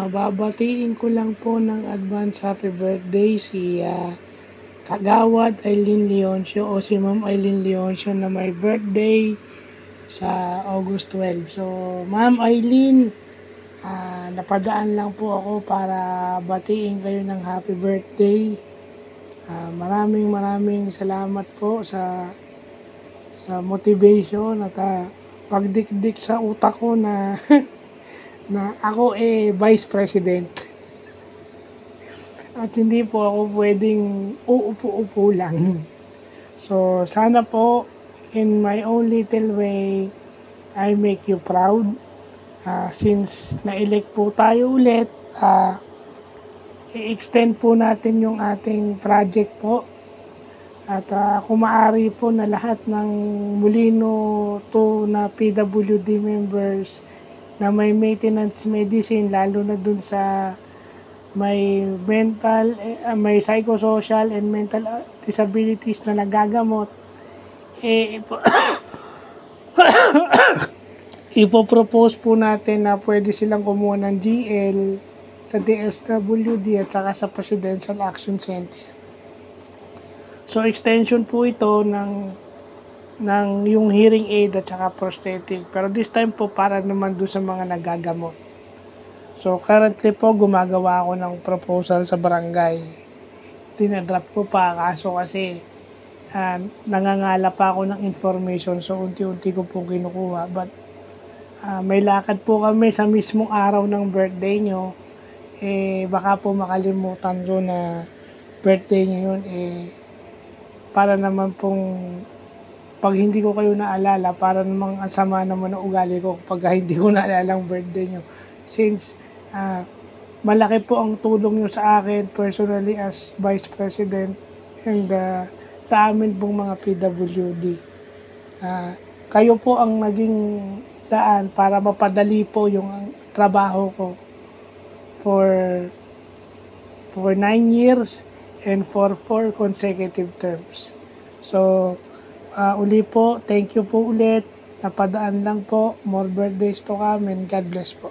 Babatiin ko lang po ng advance happy birthday si Kagawad Aileen Leoncio o si Ma'am Aileen Leoncio na may birthday sa August 12. So, Ma'am Aileen, napadaan lang po ako para batiin kayo ng happy birthday. Maraming salamat po sa motivation at pagdikdik sa utak ko na na ako Vice President. At hindi po ako pwedeng uupo-upo lang. So, sana po in my own little way, I make you proud. Since na-elect po tayo ulit, i-extend po natin yung ating project po. At kung maaari po na lahat ng Molino 2 na PWD members na may maintenance medicine, lalo na dun sa may may psychosocial and mental disabilities na nagagamot, ipopropose po natin na pwede silang kumuha ng GL sa DSWD at saka sa Presidential Action Center. So, extension po ito ng yung hearing aid at saka prosthetic. Pero this time po para naman doon sa mga nagagamot. So, currently po gumagawa ako ng proposal sa barangay. Dinadraft ko pa kaso kasi nangangala pa ako ng information, so unti-unti ko po kinukuha. But may lakad po kami sa mismong araw ng birthday nyo. Baka po makalimutan ko na birthday nyo yun. Para naman pong pag hindi ko kayo naalala, para namang asama naman ang ugali ko pag hindi ko naalala ang birthday nyo. Since malaki po ang tulong nyo sa akin personally as Vice President and sa amin pong mga PWD. Kayo po ang naging daan para mapadali po yung trabaho ko for 9 years and for 4 consecutive terms. So, uli po, thank you po ulit. Napadaan lang po. More birthdays to come and God bless po.